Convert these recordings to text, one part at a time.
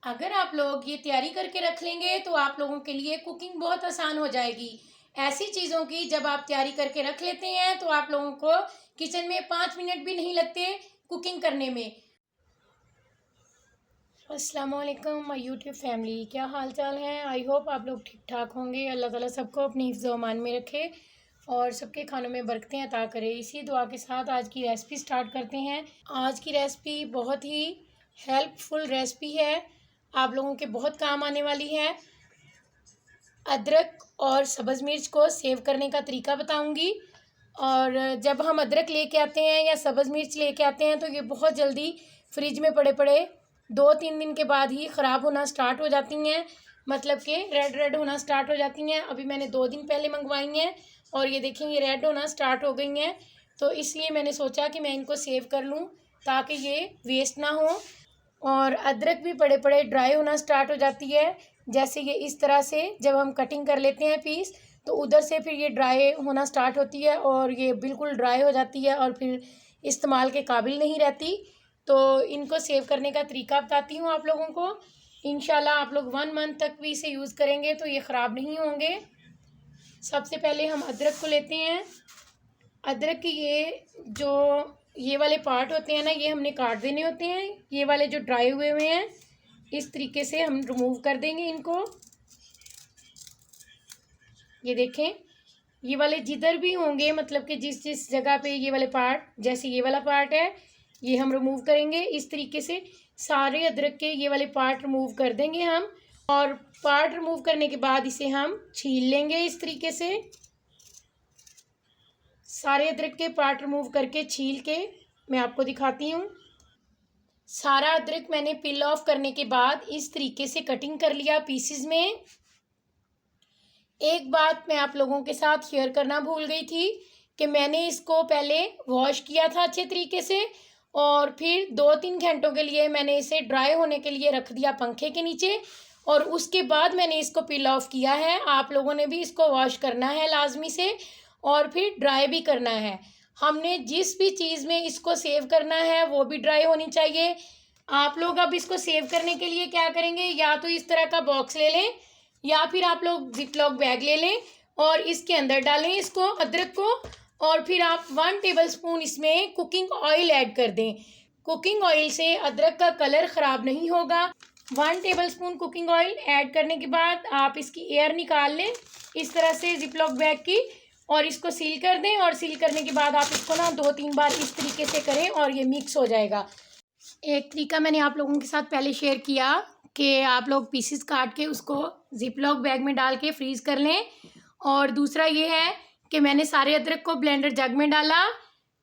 अगर आप लोग ये तैयारी करके रख लेंगे तो आप लोगों के लिए कुकिंग बहुत आसान हो जाएगी। ऐसी चीज़ों की जब आप तैयारी करके रख लेते हैं तो आप लोगों को किचन में 5 मिनट भी नहीं लगते कुकिंग करने में। अस्सलाम वालेकुम माय यूट्यूब फैमिली, क्या हाल चाल है। आई होप आप लोग ठीक ठाक होंगे। अल्लाह ताला सबको अपनी हिफ्ज़ व अमान में रखे और सबके खानों में बरकतें अता करे। इसी दुआ के साथ आज की रेसिपी स्टार्ट करते हैं। आज की रेसिपी बहुत ही हेल्पफुल रेसिपी है, आप लोगों के बहुत काम आने वाली है। अदरक और सब्ज़ मिर्च को सेव करने का तरीका बताऊंगी। और जब हम अदरक लेके आते हैं या सब्ज़ मिर्च लेके आते हैं तो ये बहुत जल्दी फ्रिज में पड़े पड़े 2-3 दिन के बाद ही ख़राब होना स्टार्ट हो जाती हैं, मतलब कि रेड रेड होना स्टार्ट हो जाती हैं। अभी मैंने 2 दिन पहले मंगवाई हैं और ये देखें ये रेड होना स्टार्ट हो गई हैं। तो इसलिए मैंने सोचा कि मैं इनको सेव कर लूँ ताकि ये वेस्ट ना हो। और अदरक भी बड़े बड़े ड्राई होना स्टार्ट हो जाती है, जैसे ये इस तरह से जब हम कटिंग कर लेते हैं पीस तो उधर से फिर ये ड्राई होना स्टार्ट होती है और ये बिल्कुल ड्राई हो जाती है और फिर इस्तेमाल के काबिल नहीं रहती। तो इनको सेव करने का तरीका बताती हूँ आप लोगों को। इंशाल्लाह आप लोग 1 मंथ तक भी इसे यूज़ करेंगे तो ये ख़राब नहीं होंगे। सबसे पहले हम अदरक को लेते हैं। अदरक की ये वाले पार्ट होते हैं ना, ये हमने काट देने होते हैं। ये वाले जो ड्राई हुए हुए हैं इस तरीके से हम रिमूव कर देंगे इनको। ये देखें ये वाले जिधर भी होंगे, मतलब कि जिस जिस जगह पे ये वाले पार्ट, जैसे ये वाला पार्ट है ये हम रिमूव करेंगे। इस तरीके से सारे अदरक के ये वाले पार्ट रिमूव कर देंगे हम। और पार्ट रिमूव करने के बाद इसे हम छील लेंगे इस तरीके से। सारे अदरक के पार्ट रिमूव करके छील के मैं आपको दिखाती हूँ। सारा अदरक मैंने पील ऑफ करने के बाद इस तरीके से कटिंग कर लिया पीसेस में। एक बात मैं आप लोगों के साथ शेयर करना भूल गई थी कि मैंने इसको पहले वॉश किया था अच्छे तरीके से और फिर 2-3 घंटों के लिए मैंने इसे ड्राई होने के लिए रख दिया पंखे के नीचे और उसके बाद मैंने इसको पील ऑफ किया है। आप लोगों ने भी इसको वॉश करना है लाजमी से और फिर ड्राई भी करना है। हमने जिस भी चीज़ में इसको सेव करना है वो भी ड्राई होनी चाहिए। आप लोग अब इसको सेव करने के लिए क्या करेंगे, या तो इस तरह का बॉक्स ले लें या फिर आप लोग जिपलॉक बैग ले लें और इसके अंदर डालें इसको अदरक को। और फिर आप 1 टेबलस्पून इसमें कुकिंग ऑयल ऐड कर दें। कुकिंग ऑयल से अदरक का कलर ख़राब नहीं होगा। 1 टेबलस्पून कुकिंग ऑयल ऐड करने के बाद आप इसकी एयर निकाल लें इस तरह से जिपलॉक बैग की और इसको सील कर दें। और सील करने के बाद आप इसको ना 2-3 बार इस तरीके से करें और ये मिक्स हो जाएगा। एक तरीका मैंने आप लोगों के साथ पहले शेयर किया कि आप लोग पीसेस काट के उसको जिपलॉक बैग में डाल के फ्रीज़ कर लें। और दूसरा ये है कि मैंने सारे अदरक को ब्लेंडर जग में डाला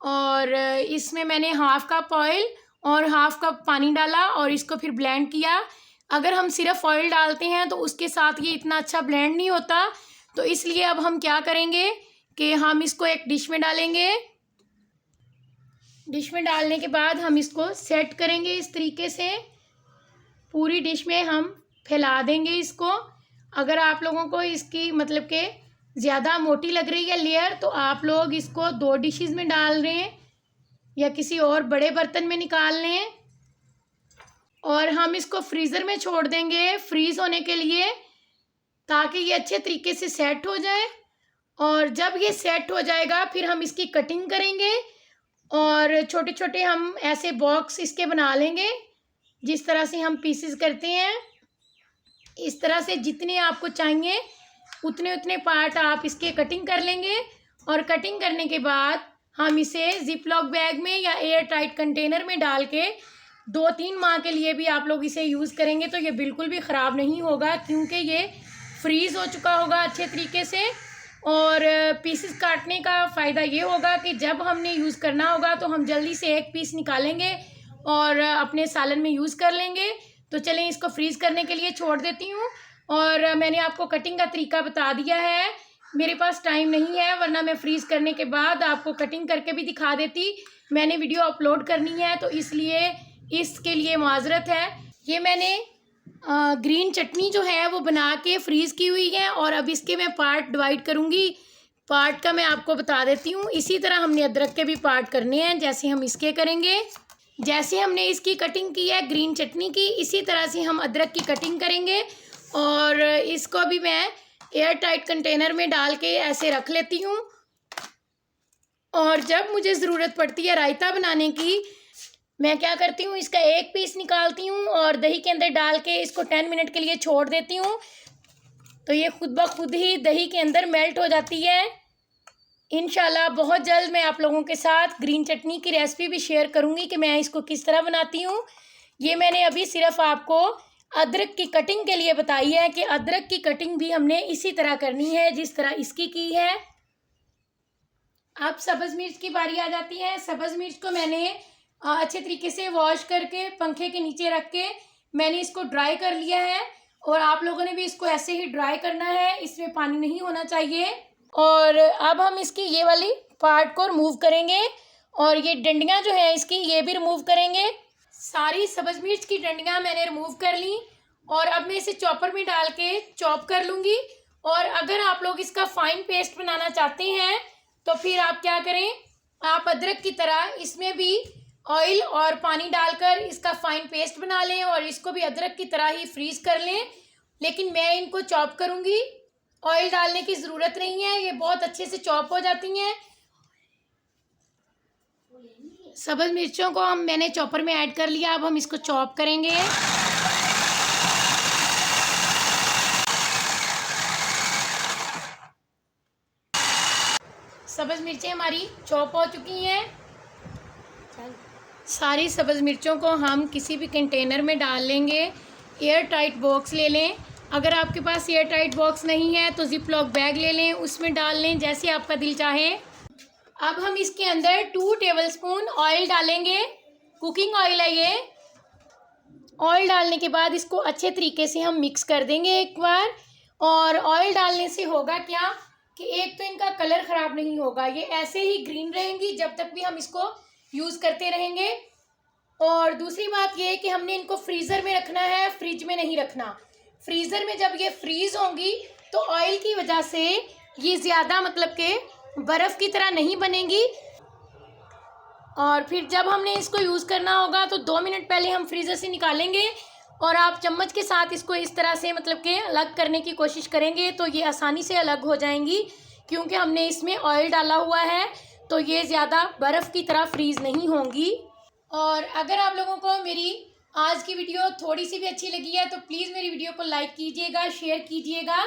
और इसमें मैंने हाफ़ कप ऑयल और हाफ़ कप पानी डाला और इसको फिर ब्लेंड किया। अगर हम सिर्फ ऑयल डालते हैं तो उसके साथ ये इतना अच्छा ब्लेंड नहीं होता, तो इसलिए अब हम क्या करेंगे कि हम इसको एक डिश में डालेंगे। डिश में डालने के बाद हम इसको सेट करेंगे इस तरीके से। पूरी डिश में हम फैला देंगे इसको। अगर आप लोगों को इसकी मतलब कि ज़्यादा मोटी लग रही है लेयर तो आप लोग इसको 2 डिशेस में डाल रहे हैं या किसी और बड़े बर्तन में निकाल लें। और हम इसको फ्रीज़र में छोड़ देंगे फ्रीज़ होने के लिए ताकि ये अच्छे तरीके से सेट हो जाए। और जब ये सेट हो जाएगा फिर हम इसकी कटिंग करेंगे और छोटे छोटे हम ऐसे बॉक्स इसके बना लेंगे जिस तरह से हम पीसेस करते हैं। इस तरह से जितने आपको चाहिए उतने उतने पार्ट आप इसके कटिंग कर लेंगे। और कटिंग करने के बाद हम इसे जिपलॉक बैग में या एयर टाइट कंटेनर में डाल के 2-3 माह के लिए भी आप लोग इसे यूज़ करेंगे तो ये बिल्कुल भी ख़राब नहीं होगा, क्योंकि ये फ्रीज़ हो चुका होगा अच्छे तरीके से। और पीसेस काटने का फ़ायदा ये होगा कि जब हमने यूज़ करना होगा तो हम जल्दी से एक पीस निकालेंगे और अपने सालन में यूज़ कर लेंगे। तो चलें इसको फ्रीज़ करने के लिए छोड़ देती हूँ। और मैंने आपको कटिंग का तरीका बता दिया है। मेरे पास टाइम नहीं है वरना मैं फ्रीज़ करने के बाद आपको कटिंग करके भी दिखा देती। मैंने वीडियो अपलोड करनी है तो इसलिए इसके लिए माजरत है। ये मैंने ग्रीन चटनी जो है वो बना के फ्रीज़ की हुई है और अब इसके मैं पार्ट डिवाइड करूँगी। पार्ट का मैं आपको बता देती हूँ। इसी तरह हमने अदरक के भी पार्ट करने हैं जैसे हम इसके करेंगे। जैसे हमने इसकी कटिंग की है ग्रीन चटनी की, इसी तरह से हम अदरक की कटिंग करेंगे। और इसको भी मैं एयर टाइट कंटेनर में डाल के ऐसे रख लेती हूँ। और जब मुझे ज़रूरत पड़ती है रायता बनाने की, मैं क्या करती हूँ, इसका एक पीस निकालती हूँ और दही के अंदर डाल के इसको 10 मिनट के लिए छोड़ देती हूँ। तो ये खुद ब खुद ही दही के अंदर मेल्ट हो जाती है। इंशाल्लाह बहुत जल्द मैं आप लोगों के साथ ग्रीन चटनी की रेसिपी भी शेयर करूँगी कि मैं इसको किस तरह बनाती हूँ। ये मैंने अभी सिर्फ आपको अदरक की कटिंग के लिए बताई है कि अदरक की कटिंग भी हमने इसी तरह करनी है जिस तरह इसकी की है। अब सब्ज़ मिर्च की बारी आ जाती है। सब्ज़ मिर्च को मैंने अच्छे तरीके से वॉश करके पंखे के नीचे रख के मैंने इसको ड्राई कर लिया है। और आप लोगों ने भी इसको ऐसे ही ड्राई करना है, इसमें पानी नहीं होना चाहिए। और अब हम इसकी ये वाली पार्ट को रिमूव करेंगे और ये डंडियाँ जो है इसकी ये भी रिमूव करेंगे। सारी सब्ज़ मिर्च की डंडियाँ मैंने रिमूव कर ली और अब मैं इसे चॉपर में डाल के चॉप कर लूँगी। और अगर आप लोग इसका फाइन पेस्ट बनाना चाहते हैं तो फिर आप क्या करें, आप अदरक की तरह इसमें भी ऑयल और पानी डालकर इसका फाइन पेस्ट बना लें और इसको भी अदरक की तरह ही फ्रीज कर लें। लेकिन मैं इनको चॉप करूँगी, ऑयल डालने की ज़रूरत नहीं है, ये बहुत अच्छे से चॉप हो जाती हैं। सब्ज़ मिर्चों को मैंने चॉपर में ऐड कर लिया। अब हम इसको चॉप करेंगे। सब्ज़ मिर्चें हमारी चॉप हो चुकी हैं। सारी सब्ज़ मिर्चों को हम किसी भी कंटेनर में डाल लेंगे। एयर टाइट बॉक्स ले लें। अगर आपके पास एयर टाइट बॉक्स नहीं है तो जिप लॉक बैग ले लें, उसमें डाल लें, जैसे आपका दिल चाहे। अब हम इसके अंदर 2 टेबलस्पून ऑयल डालेंगे। कुकिंग ऑयल है ये। ऑयल डालने के बाद इसको अच्छे तरीके से हम मिक्स कर देंगे एक बार। और ऑयल डालने से होगा क्या कि एक तो इनका कलर ख़राब नहीं होगा, ये ऐसे ही ग्रीन रहेंगी जब तक भी हम इसको यूज़ करते रहेंगे। और दूसरी बात ये है कि हमने इनको फ्रीज़र में रखना है, फ्रिज में नहीं रखना। फ्रीज़र में जब ये फ्रीज़ होंगी तो ऑयल की वजह से ये ज़्यादा मतलब कि बर्फ़ की तरह नहीं बनेंगी। और फिर जब हमने इसको यूज़ करना होगा तो 2 मिनट पहले हम फ्रीज़र से निकालेंगे और आप चम्मच के साथ इसको इस तरह से मतलब कि अलग करने की कोशिश करेंगे तो ये आसानी से अलग हो जाएंगी, क्योंकि हमने इसमें ऑयल डाला हुआ है तो ये ज़्यादा बर्फ़ की तरह फ्रीज़ नहीं होंगी। और अगर आप लोगों को मेरी आज की वीडियो थोड़ी सी भी अच्छी लगी है तो प्लीज़ मेरी वीडियो को लाइक कीजिएगा, शेयर कीजिएगा।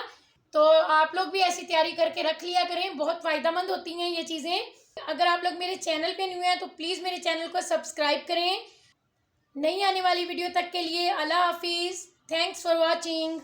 तो आप लोग भी ऐसी तैयारी करके रख लिया करें, बहुत फ़ायदेमंद होती हैं ये चीज़ें। अगर आप लोग मेरे चैनल पे न्यू हैं तो प्लीज़ मेरे चैनल को सब्सक्राइब करें। नई आने वाली वीडियो तक के लिए अल्लाह हाफिज़। Thanks for watching.